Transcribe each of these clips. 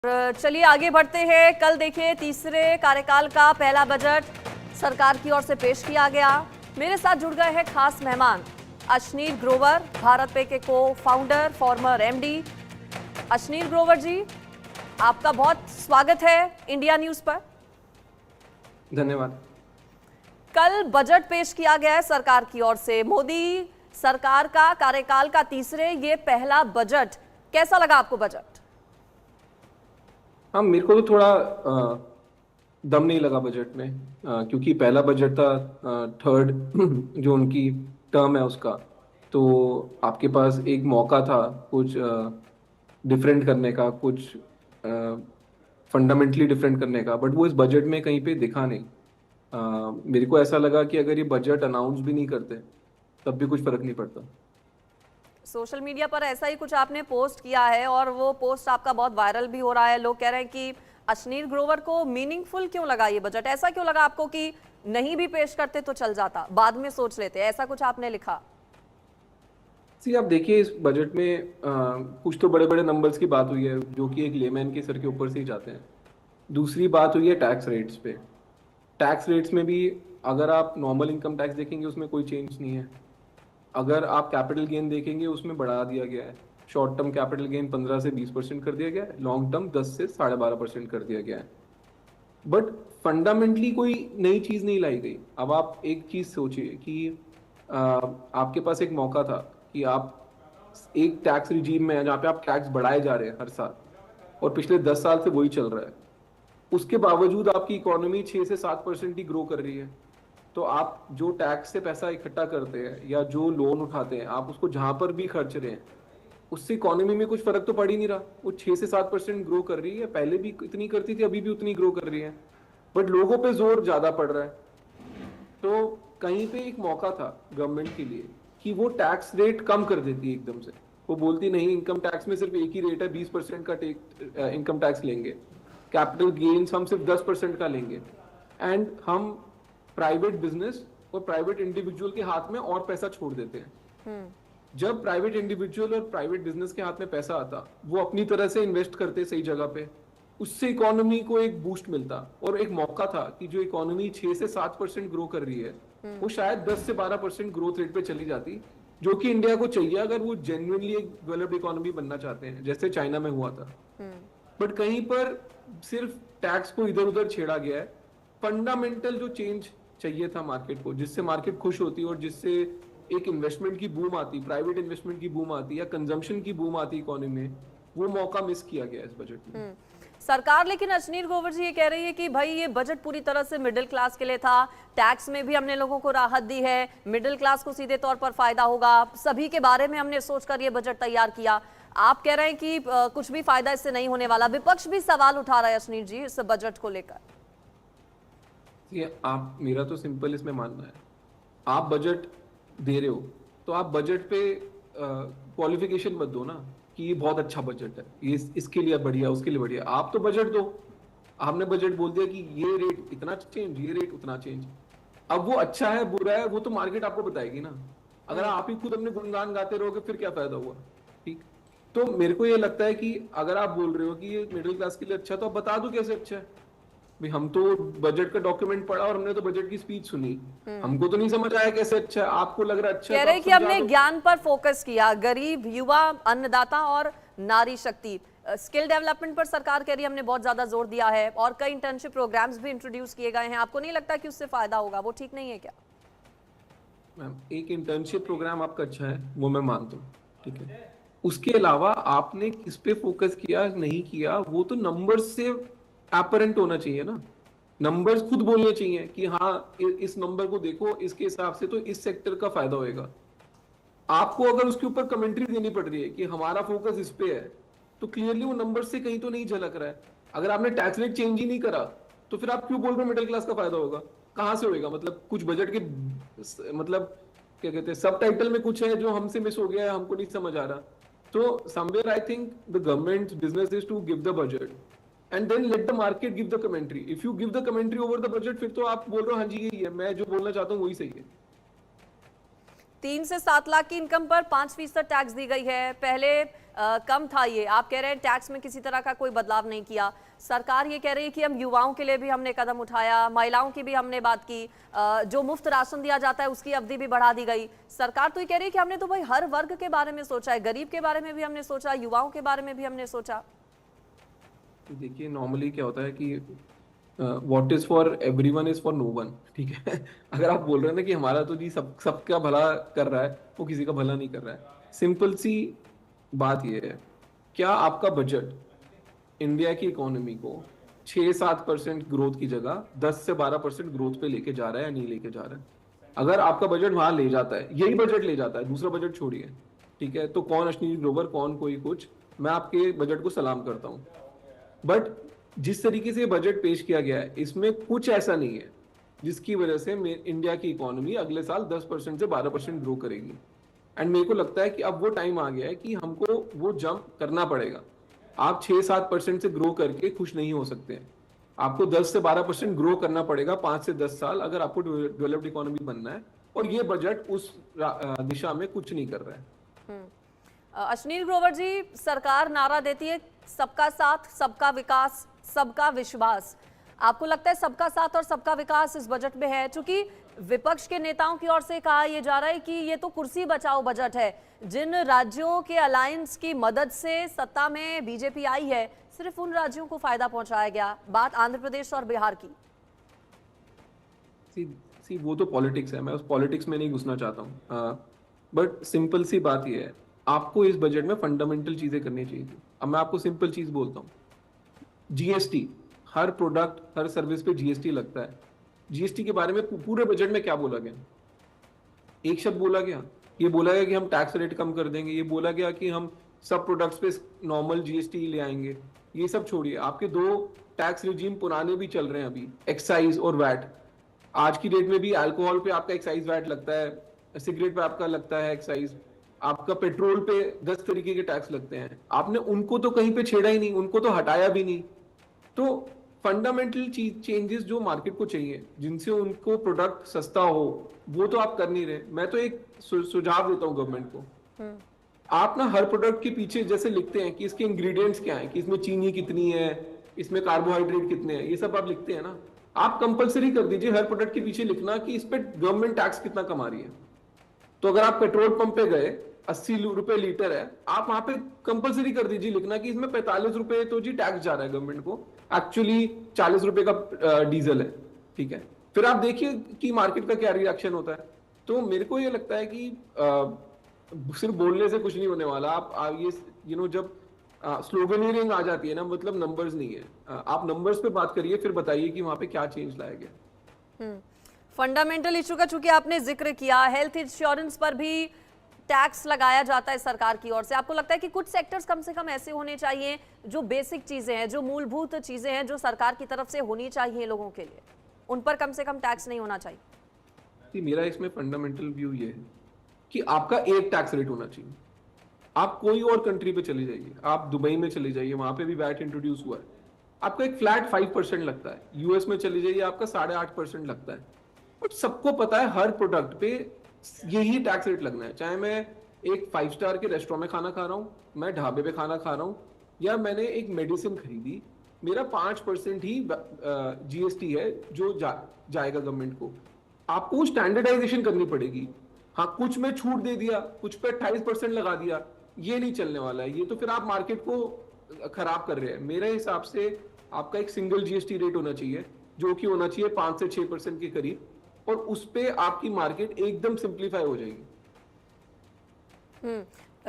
चलिए आगे बढ़ते हैं। कल देखिए तीसरे कार्यकाल का पहला बजट सरकार की ओर से पेश किया गया। मेरे साथ जुड़ गए हैं खास मेहमान अशनीर ग्रोवर, भारत पे के को founder, former MD. Ashneer Grover ji, आपका बहुत स्वागत है इंडिया न्यूज पर। धन्यवाद। कल बजट पेश किया गया है सरकार की ओर से। मोदी सरकार का कार्यकाल का तीसरे ये पहला बजट, कैसा लगा आपको बजट? हाँ, मेरे को तो थोड़ा दम नहीं लगा बजट में, क्योंकि पहला बजट था, थर्ड जो उनकी टर्म है उसका। तो आपके पास एक मौका था कुछ डिफरेंट करने का, कुछ फंडामेंटली डिफरेंट करने का, बट वो इस बजट में कहीं पे दिखा नहीं। मेरे को ऐसा लगा कि अगर ये बजट अनाउंस भी नहीं करते तब भी कुछ फर्क नहीं पड़ता। सोशल मीडिया पर ऐसा ही कुछ आपने पोस्ट किया है और वो पोस्ट आपका बहुत वायरल भी हो रहा है। लोग कह रहे हैं कि अशनीर ग्रोवर को मीनिंगफुल क्यों लगा ये बजट? ऐसा क्यों लगा आपको कि नहीं भी पेश करते तो चल जाता, बाद में सोच लेते? ऐसा कुछ आपने लिखा? सी, आप देखिए इस बजट में कुछ तो बड़े बड़े नंबर्स की बात हुई है जो कि एक लेमैन के सर के ऊपर से ही जाते हैं। दूसरी बात हुई है टैक्स रेट्स पे। टैक्स रेट्स में भी अगर आप नॉर्मल इनकम टैक्स देखेंगे उसमें कोई चेंज नहीं है। अगर आप कैपिटल गेन देखेंगे उसमें बढ़ा दिया गया है। शॉर्ट टर्म कैपिटल गेन 15 से 20% कर दिया गया है, लॉन्ग टर्म 10 से 12.5% कर दिया गया है। बट फंडामेंटली कोई नई चीज नहीं लाई गई। अब आप एक चीज सोचिए कि आपके पास एक मौका था कि आप एक टैक्स रिजीम में है जहाँ पे आप टैक्स बढ़ाए जा रहे हैं हर साल, और पिछले 10 साल से वही चल रहा है। उसके बावजूद आपकी इकोनॉमी 6 से 7% ही ग्रो कर रही है। तो आप जो टैक्स से पैसा इकट्ठा करते हैं या जो लोन उठाते हैं, आप उसको जहां पर भी खर्च रहे हैं, उससे इकोनॉमी में कुछ फर्क तो पड़ ही नहीं रहा। वो 6 से 7% ग्रो कर रही है, पहले भी इतनी करती थी, अभी भी उतनी ग्रो कर रही है, बट लोगों पे जोर ज्यादा पड़ रहा है। तो कहीं पे एक मौका था गवर्नमेंट के लिए कि वो टैक्स रेट कम कर देती एकदम से। वो बोलती नहीं, इनकम टैक्स में सिर्फ एक ही रेट है, 20% का इनकम टैक्स लेंगे, कैपिटल गेन्स हम सिर्फ 10% का लेंगे, एंड हम प्राइवेट बिजनेस और प्राइवेट इंडिविजुअल के हाथ में और पैसा छोड़ देते हैं। जब प्राइवेट इंडिविजुअल और प्राइवेट बिजनेस के हाथ में पैसा आता, वो अपनी तरह से इन्वेस्ट करते सही जगह पे, उससे इकोनॉमी को एक बूस्ट मिलता। और एक मौका था कि जो इकोनॉमी 6 से 7% ग्रो कर रही है, वो शायद 10 से 12% ग्रोथ रेट पे चली जाती, जो कि इंडिया को चाहिए अगर वो जेन्युइनली एक डेवलप्ड इकोनॉमी बनना चाहते हैं, जैसे चाइना में हुआ था। बट कहीं पर सिर्फ टैक्स को इधर उधर छेड़ा गया है। फंडामेंटल जो चेंज चाहिए था मार्केट को, जिससे मार्केट खुश होती और जिससे एक इन्वेस्टमेंट की बूम आती, प्राइवेट इन्वेस्टमेंट की बूम आती या कंजम्पशन की बूम आती इकोनॉमी में, वो मौका मिस किया गया इस बजट में। सरकार लेकिन अशनीर ग्रोवर जी ये कह रही है कि भाई ये बजट पूरी तरह से मिडिल क्लास के लिए था, टैक्स में भी हमने लोगों को राहत दी है, मिडिल क्लास को सीधे तौर पर फायदा होगा, सभी के बारे में हमने सोचकर ये बजट तैयार किया। आप कह रहे हैं कि कुछ भी फायदा इससे नहीं होने वाला। विपक्ष भी सवाल उठा रहा है अशनीर जी इस बजट को लेकर। ये आप, मेरा तो सिंपल इसमें मानना है, आप बजट दे रहे हो तो आप बजट पे क्वालिफिकेशन मत दो ना कि ये बहुत अच्छा बजट है, ये इसके लिए बढ़िया, उसके लिए बढ़िया। आप तो बजट दो। आपने बजट बोल दिया कि ये रेट इतना चेंज, ये रेट उतना चेंज। अब वो अच्छा है बुरा है वो तो मार्केट आपको बताएगी ना। अगर आप ही खुद अपने गुणगान गाते रहोगे फिर क्या फायदा हुआ? ठीक। तो मेरे को ये लगता है कि अगर आप बोल रहे हो कि ये मिडिल क्लास के लिए अच्छा, तो आप बता दो कैसे अच्छा है। भाई, हम तो बजट का डॉक्यूमेंट पढ़ा और हमने तो बजट की स्पीच सुनी, हमको तो नहीं समझ आया कैसे अच्छा है। आपको लग रहा है अच्छा कह है रहे कि हमने ज्ञान पर फोकस किया, गरीब, युवा, अन्नदाता और नारी शक्ति, स्किल डेवलपमेंट पर सरकार कह रही है हमने बहुत ज्यादा जोर दिया है, और कई इंटर्नशिप प्रोग्राम्स भी इंट्रोड्यूस किए गए हैं। आपको नहीं लगता कि उससे फायदा होगा? वो ठीक नहीं है क्या? मैम, एक इंटर्नशिप प्रोग्राम आपका अच्छा है, वो मैं मानता हूँ, ठीक है। उसके अलावा आपने किस पे फोकस किया नहीं किया, वो तो नंबर्स से अपरेंट होना चाहिए ना। नंबर्स खुद बोलने चाहिए कि हाँ इस नंबर को देखो, इसके हिसाब से तो इस सेक्टर का फायदा होएगा। आपको अगर उसके ऊपर कमेंट्री देनी पड़ रही है कि हमारा फोकस इस पे है, तो क्लियरली वो नंबर से कहीं तो नहीं झलक रहा है। अगर आपने टैक्स रेट चेंज ही नहीं करा तो फिर आप क्यों बोल रहे हो मिडिल क्लास का फायदा होगा? कहां से होएगा? मतलब कुछ बजट के, मतलब क्या कहते हैं, सब टाइटल में कुछ है जो हमसे मिस हो गया है, हमको नहीं समझ आ रहा। तो somewhere I think the government business is to give the budget and then let the market give the commentary. If you give the commentary over the budget, फिर तो आप बोल रहे हो हाँ जी यही है, मैं जो बोलना चाहता हूँ वही सही है। 3 से 7 लाख की इनकम पर 5% टैक्स दी गई है। पहले कम था ये। आप कह रहे हैं टैक्स में किसी तरह का कोई बदलाव नहीं किया। सरकार ये कह रही है कि हम युवाओं के लिए भी हमने कदम उठाया, महिलाओं की भी हमने बात की, जो मुफ्त राशन दिया जाता है उसकी अवधि भी बढ़ा दी गई। सरकार तो ये कह रही है कि हमने तो भाई हर वर्ग के बारे में सोचा है, गरीब के बारे में भी हमने सोचा, युवाओं के बारे में भी हमने सोचा। देखिए नॉर्मली क्या होता है कि what is for everyone is for no one, ठीक है। अगर आप बोल रहे हैं ना कि हमारा तो जी सबका भला कर रहा है, वो किसी का भला नहीं कर रहा है। सिंपल सी बात ये है, क्या आपका बजट इंडिया की इकोनॉमी को 6-7% ग्रोथ की जगह 10 से 12% ग्रोथ पे लेके जा रहा है या नहीं लेके जा रहा है? अगर आपका बजट वहां ले जाता है, यही बजट ले जाता है, दूसरा बजट छोड़िए, ठीक है, तो कौन अश्नील ग्रोवर, कौन कोई कुछ, मैं आपके बजट को सलाम करता हूँ। बट जिस तरीके से बजट पेश किया गया है, इसमें कुछ ऐसा नहीं है जिसकी वजह से इंडिया की इकोनॉमी अगले साल 10% से 12% ग्रो करेगी। एंड मेरे को लगता है कि अब वो टाइम आ गया है कि हमको वो जंप करना पड़ेगा। आप 6-7% से ग्रो करके खुश नहीं हो सकते हैं, आपको 10 से 12% ग्रो करना पड़ेगा 5 से 10 साल, अगर आपको डेवलप्ड इकोनॉमी बनना है। और ये बजट उस दिशा में कुछ नहीं कर रहा है। अश्नील ग्रोवर जी, सरकार नारा देती है सबका साथ, सबका विकास, सबका विश्वास। आपको लगता है सबका साथ और सबका विकास इस बजट में है? क्योंकि विपक्ष के नेताओं की ओर से कहा यह जा रहा है कि ये तो कुर्सी बचाओ बजट है। जिन राज्यों के अलायंस की मदद से सत्ता में बीजेपी आई है, सिर्फ उन राज्यों को फायदा पहुंचाया गया। बात आंध्र प्रदेश और बिहार की। सी वो तो पॉलिटिक्स है, मैं उस पॉलिटिक्स में नहीं घुसना चाहता हूँ। बट सिंपल सी बात ये है, आपको इस बजट में फंडामेंटल चीजें करनी चाहिए थी। अब मैं आपको सिंपल चीज बोलता हूँ, जीएसटी, हर प्रोडक्ट हर सर्विस पे जीएसटी लगता है। जीएसटी के बारे में पूरे बजट में क्या बोला गया? एक शब्द बोला गया? ये बोला गया कि हम टैक्स रेट कम कर देंगे, ये बोला गया कि हम सब प्रोडक्ट्स पे नॉर्मल जीएसटी ले आएंगे। ये सब छोड़िए, आपके 2 टैक्स रिजीम पुराने भी चल रहे हैं अभी, एक्साइज और वैट। आज की डेट में भी अल्कोहल पे आपका एक्साइज वैट लगता है, सिगरेट पे आपका लगता है एक्साइज, आपका पेट्रोल पे 10 तरीके के टैक्स लगते हैं। आपने उनको तो कहीं पे छेड़ा ही नहीं, उनको तो हटाया भी नहीं। तो फंडामेंटल चेंजेस जो मार्केट को चाहिए, जिनसे उनको प्रोडक्ट सस्ता हो, वो तो आप कर नहीं रहे। मैं तो एक सुझाव देता हूँ गवर्नमेंट को, आप ना हर प्रोडक्ट के पीछे जैसे लिखते हैं कि इसके इंग्रेडिएंट्स क्या है, कि इसमें चीनी कितनी है, इसमें कार्बोहाइड्रेट कितने हैं, ये सब आप लिखते हैं ना, आप कंपलसरी कर दीजिए हर प्रोडक्ट के पीछे लिखना कि इस पे गवर्नमेंट टैक्स कितना कमा रही है। तो अगर आप पेट्रोल पंप पे गए, 80 रुपए लीटर है, आप वहां पे कंपलसरी कर दीजिए लिखना कि इसमें 45 रुपए तो जी टैक्स जा रहा है गवर्नमेंट को, एक्चुअली 40 रुपए का डीजल है, ठीक है। फिर आप देखिए कि मार्केट का क्या रिएक्शन होता है। तो मेरे को ये लगता है कि सिर्फ बोलने से कुछ नहीं होने वाला। आप ये जब स्लोगनियरिंग आ जाती है ना, मतलब नंबर्स नहीं है, आप नंबर्स पे बात करिए, फिर बताइए कि वहां पे क्या चेंज लाया गया। फंडामेंटल इशू का चूंकि आपने जिक्र किया, हेल्थ इंश्योरेंस पर भी टैक्स लगाया जाता है सरकार की ओर से। आपको लगता है कि कुछ सेक्टर्स कम से कम ऐसे होने चाहिए जो बेसिक चीजें हैं, जो मूलभूत चीजें हैं, जो सरकार की तरफ से होनी चाहिए लोगों के लिए, उन पर कम से कम टैक्स नहीं होना चाहिए? मेरा इसमें फंडामेंटल व्यू ये है कि आपका एक टैक्स रेट होना चाहिए। आप कोई और कंट्री पे चले जाइए, आप दुबई में चले जाइए, वहां पे भी वैट इंट्रोड्यूस हुआ है, आपका एक फ्लैट 5% लगता है। यूएस में चले जाइए, आपका 8.5% लगता है। बट सबको पता है हर प्रोडक्ट पे यही टैक्स रेट लगना है, चाहे मैं एक 5 स्टार के रेस्टोरेंट में खाना खा रहा हूँ, मैं ढाबे पे खाना खा रहा हूँ, या मैंने एक मेडिसिन खरीदी, मेरा 5% ही जीएसटी है जो जाएगा गवर्नमेंट को। आपको स्टैंडर्डाइजेशन करनी पड़ेगी। हाँ, कुछ में छूट दे दिया, कुछ पे 28% लगा दिया, ये नहीं चलने वाला है। ये तो फिर आप मार्केट को खराब कर रहे हैं। मेरे हिसाब से आपका एक सिंगल जीएसटी रेट होना चाहिए, जो कि होना चाहिए 5 से 6% के करीब, और उस पे आपकी मार्केट एकदम सिंप्लीफाई हो जाएगी।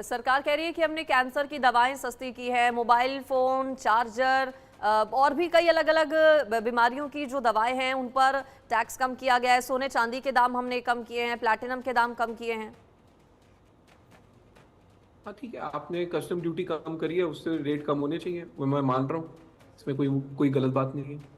सरकार कह रही है कि हमने कैंसर की दवाएं सस्ती की है, मोबाइल फोन, चार्जर और भी कई अलग अलग बीमारियों की जो दवाएं हैं उन पर टैक्स कम किया गया है। सोने चांदी के दाम हमने कम किए हैं, प्लैटिनम के दाम कम किए हैं। हाँ ठीक है, आपने कस्टम ड्यूटी कम करी है, उससे रेट कम होने चाहिए, वो मैं मान रहा हूँ, इसमें कोई गलत बात नहीं है।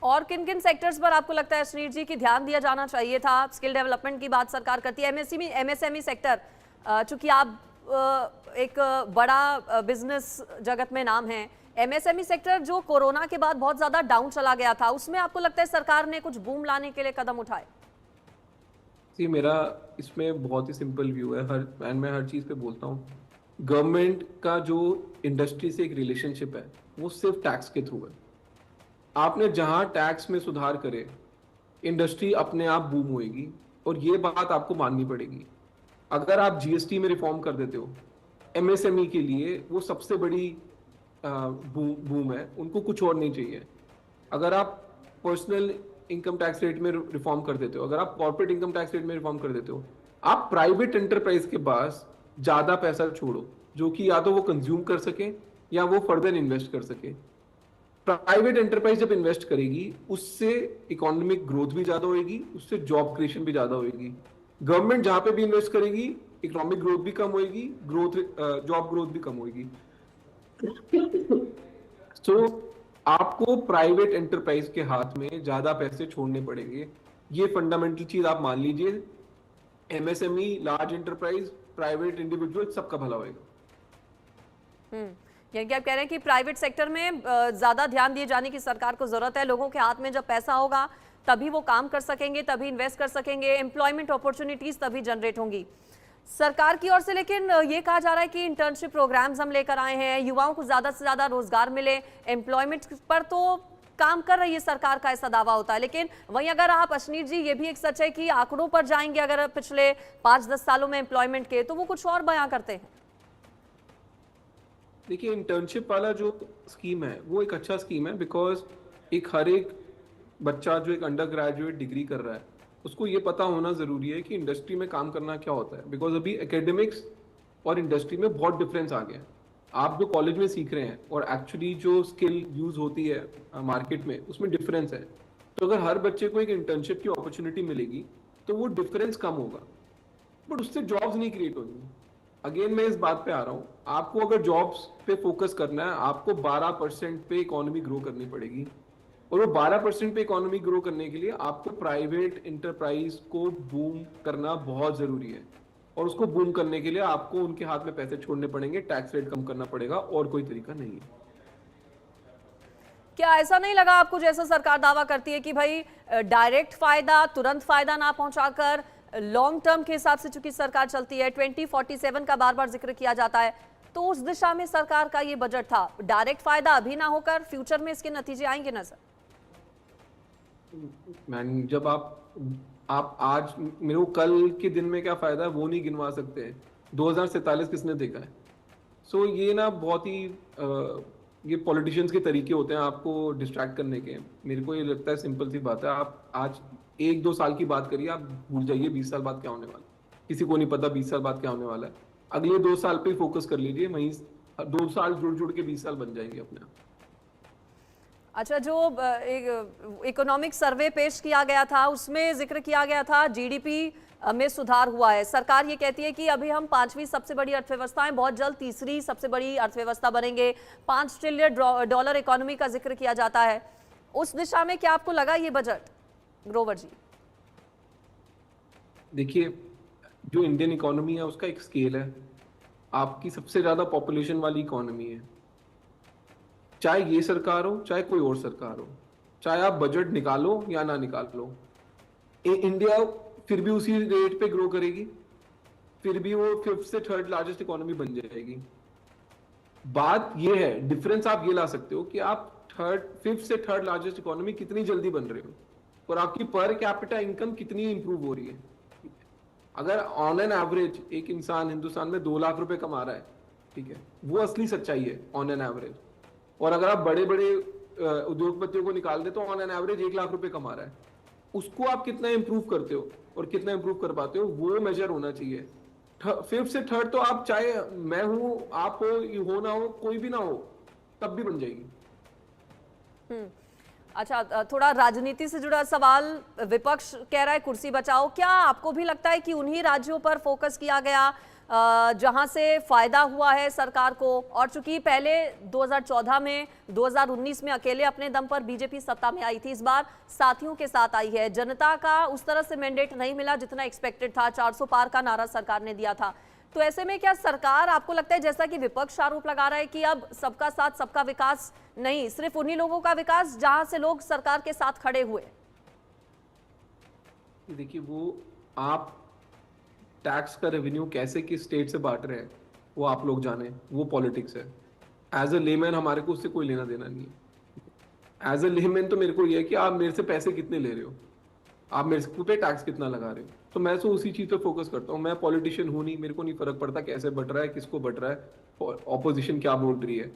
और किन किन सेक्टर्स पर आपको लगता है अश्नीर जी की ध्यान दिया जाना चाहिए था? स्किल डेवलपमेंट की बात सरकार करती है, एमएसएमई सेक्टर, चूंकि आप एक बड़ा बिजनेस जगत में नाम है, एमएसएमई सेक्टर जो कोरोना के बाद बहुत ज्यादा डाउन चला गया था, उसमें आपको लगता है सरकार ने कुछ बूम लाने के लिए कदम उठाए? मेरा इसमें बहुत ही सिंपल व्यू है, मैं हर चीज़ पे बोलता हूँ। गवर्नमेंट का जो इंडस्ट्री से एक रिलेशनशिप है वो सिर्फ टैक्स के थ्रू है। आपने जहां टैक्स में सुधार करे, इंडस्ट्री अपने आप बूम होएगी, और ये बात आपको माननी पड़ेगी। अगर आप जीएसटी में रिफॉर्म कर देते हो, एमएसएमई के लिए वो सबसे बड़ी बूम है, उनको कुछ और नहीं चाहिए। अगर आप पर्सनल इनकम टैक्स रेट में रिफॉर्म कर देते हो, अगर आप कॉर्पोरेट इनकम टैक्स रेट में रिफॉर्म कर देते हो, आप प्राइवेट एंटरप्राइज के पास ज्यादा पैसा छोड़ो, जो कि या तो वो कंज्यूम कर सके या वो फर्दर इन्वेस्ट कर सके। प्राइवेट एंटरप्राइज जब इन्वेस्ट करेगी, उससे इकोनॉमिक ग्रोथ भी ज्यादा होगी, उससे जॉब क्रिएशन भी ज्यादा होगी। गवर्नमेंट जहां पे भी इन्वेस्ट करेगी, इकोनॉमिक ग्रोथ भी कम होगी, जॉब ग्रोथ भी कम होगी। सो आपको प्राइवेट एंटरप्राइज के हाथ में ज्यादा पैसे छोड़ने पड़ेंगे। ये फंडामेंटल चीज आप मान लीजिए। MSME, large enterprise, private individual, सबका भला होगा। यानी कि आप कह रहे हैं कि प्राइवेट सेक्टर में ज्यादा ध्यान दिए जाने की सरकार को जरूरत है। लोगों के हाथ में जब पैसा होगा तभी वो काम कर सकेंगे, तभी इन्वेस्ट कर सकेंगे, एम्प्लॉयमेंट अपॉर्चुनिटीज तभी जनरेट होंगी सरकार की ओर से। लेकिन ये कहा जा रहा है कि इंटर्नशिप प्रोग्राम्स हम लेकर आए हैं, युवाओं को ज्यादा से ज्यादा रोजगार मिले, एम्प्लॉयमेंट पर तो काम कर रही है सरकार का, ऐसा दावा होता है। लेकिन वहीं अगर आप अश्नीर जी, ये भी एक सच है कि आंकड़ों पर जाएंगे अगर पिछले 5-10 सालों में एम्प्लॉयमेंट के, तो वो कुछ और बयां करते हैं। देखिए, इंटर्नशिप वाला जो स्कीम है वो एक अच्छा स्कीम है, बिकॉज हर एक बच्चा जो एक अंडर ग्रेजुएट डिग्री कर रहा है, उसको ये पता होना जरूरी है कि इंडस्ट्री में काम करना क्या होता है। बिकॉज अभी एकेडमिक्स और इंडस्ट्री में बहुत डिफरेंस आ गया है। आप जो कॉलेज में सीख रहे हैं और एक्चुअली जो स्किल यूज होती है मार्केट में, उसमें डिफरेंस है। तो अगर हर बच्चे को एक इंटर्नशिप की अपॉर्चुनिटी मिलेगी तो वो डिफरेंस कम होगा, बट उससे जॉब्स नहीं क्रिएट होंगी। अगेन मैं इस बात पे आ रहा हूँ, आपको अगर जॉब्स पे फोकस करना है, आपको 12% पे इकोनॉमी ग्रो करनी पड़ेगी। और वो 12% पे इकोनॉमी ग्रो करने के लिए आपको प्राइवेट इंटरप्राइज को बूम करना बहुत जरूरी है। और उसको बूम करने के लिए आपको उनके हाथ में पैसे छोड़ने पड़ेंगे, टैक्स रेट कम करना पड़ेगा, और कोई तरीका नहीं है। क्या ऐसा नहीं लगा आपको, जैसा सरकार दावा करती है कि भाई डायरेक्ट फायदा, तुरंत फायदा ना पहुंचाकर लॉन्ग टर्म के हिसाब से चूंकि सरकार चलती है, 2047 का बार बार जिक्र किया जाता है, तो उस दिशा में सरकार का ये बजट था। डायरेक्ट फायदा अभी ना होकर फ्यूचर में इसके नतीजे आएंगे ना सर? मैन, जब आप आज मेरे को कल के दिन में क्या फायदा है वो नहीं गिनवा सकते। 2047 किसने देखा है? सो ये ना बहुत ही ये पॉलिटिशियंस के तरीके होते हैं आपको डिस्ट्रैक्ट करने के। मेरे को ये लगता है सिंपल सी बात है, आप आज 1-2 साल की बात करिए, आप भूल जाइए 20 साल बाद क्या होने वाला है। किसी को नहीं पता 20 साल बाद क्या होने वाला है। अगले 2 साल पे फोकस कर लीजिए, वहीं 2 साल जुड़ जुड़ के 20 साल बन जाएंगे अपने आप। अच्छा, जो इकोनॉमिक सर्वे पेश किया गया था उसमें जिक्र किया गया था जीडीपी में सुधार हुआ है। सरकार ये कहती है कि अभी हम 5वीं सबसे बड़ी अर्थव्यवस्था हैं, बहुत जल्द तीसरी सबसे बड़ी अर्थव्यवस्था बनेंगे। 5 ट्रिलियन डॉलर इकोनॉमी का जिक्र किया जाता है। उस दिशा में क्या आपको लगा ये बजट, ग्रोवर जी? देखिए, जो इंडियन इकोनॉमी है उसका एक स्केल है। आपकी सबसे ज्यादा पॉपुलेशन वाली इकोनॉमी है, चाहे ये सरकार हो चाहे कोई और सरकार हो, चाहे आप बजट निकालो या ना निकालो, इंडिया फिर भी उसी रेट पे ग्रो करेगी, फिर भी वो 5th से 3rd लार्जेस्ट इकोनॉमी बन जाएगी। बात ये है, डिफरेंस आप ये ला सकते हो कि आप 5th से 3rd लार्जेस्ट इकोनॉमी कितनी जल्दी बन रहे हो और आपकी पर कैपिटा इनकम कितनी इंप्रूव हो रही है। अगर ऑन एन एवरेज एक इंसान हिंदुस्तान में 2 लाख रुपए कमा रहा है, ठीक है, वो असली सच्चाई है ऑन एन एवरेज। और अगर आप बड़े बड़े उद्योगपतियों को निकाल दे तो ऑन एन एवरेज 1 लाख रुपए कमा रहा है। उसको आप कितना इंप्रूव करते हो और कितना इंप्रूव कर पाते हो, वो मेजर होना चाहिए। 5th से 3rd तो आप, चाहे मैं हूं, आप हो ना हो, कोई भी ना हो, तब भी बन जाएगी। अच्छा, थोड़ा राजनीति से जुड़ा सवाल। विपक्ष कह रहा है कुर्सी बचाओ। क्या आपको भी लगता है कि उन्हीं राज्यों पर फोकस किया गया जहां से फायदा हुआ है सरकार को? और चूंकि पहले 2014 में, 2019 में अकेले अपने दम पर बीजेपी सत्ता में आई थी, इस बार साथियों के साथ आई है। जनता का उस तरह से मैंडेट नहीं मिला जितना एक्सपेक्टेड था, 400 पार का नारा सरकार ने दिया था। तो ऐसे में क्या सरकार, आपको लगता है, जैसा कि विपक्ष आरोप लगा रहा है कि अब सबका साथ सबका विकास नहीं, सिर्फ उन्हीं लोगों का विकास जहां से लोग सरकार के साथ खड़े हुए? देखिए, वो आप टैक्स का रेवेन्यू कैसे किस स्टेट से बांट रहे हैं वो आप लोग जाने, वो पॉलिटिक्स है। एज अ लेमैन हमारे को उससे कोई लेना देना नहीं है। एज अ लेमैन तो मेरे को ये है कि आप मेरे से पैसे कितने ले रहे हो, आप मेरे पे टैक्स कितना लगा रहे हो, तो मैं तो उसी चीज पे फोकस करता हूँ। मैं पॉलिटिशियन हूँ नहीं, मेरे को नहीं फर्क पड़ता कैसे बट रहा है, किसको बट रहा है, ऑपोजिशन क्या बोल रही है।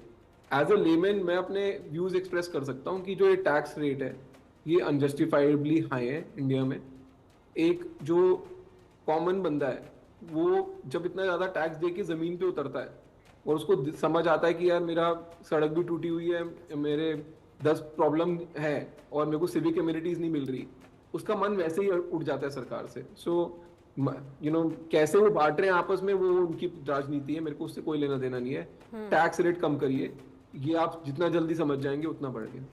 एज अ लेमैन मैं अपने व्यूज एक्सप्रेस कर सकता हूँ कि जो ये टैक्स रेट है ये अनजस्टिफाइडली हाई है इंडिया में। एक जो कॉमन बंदा है वो जब इतना ज्यादा टैक्स दे के जमीन पे उतरता है और उसको समझ आता है कि यार मेरा सड़क भी टूटी हुई है, मेरे 10 प्रॉब्लम है और मेरे को सिविक एमिनिटीज नहीं मिल रही, उसका मन वैसे ही उठ जाता है सरकार से। सो कैसे वो बांट रहे हैं आपस में वो उनकी राजनीति है, मेरे को उससे कोई लेना देना नहीं है। टैक्स रेट कम करिए, ये आप जितना जल्दी समझ जाएंगे उतना बढ़ेगा।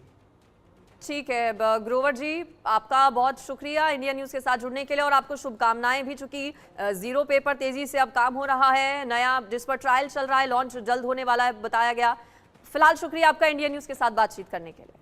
ठीक है ग्रोवर जी, आपका बहुत शुक्रिया इंडिया न्यूज़ के साथ जुड़ने के लिए और आपको शुभकामनाएं भी, चूंकि जीरो पे पर तेजी से अब काम हो रहा है, नया जिस पर ट्रायल चल रहा है लॉन्च जल्द होने वाला है बताया गया। फिलहाल शुक्रिया आपका इंडिया न्यूज़ के साथ बातचीत करने के लिए।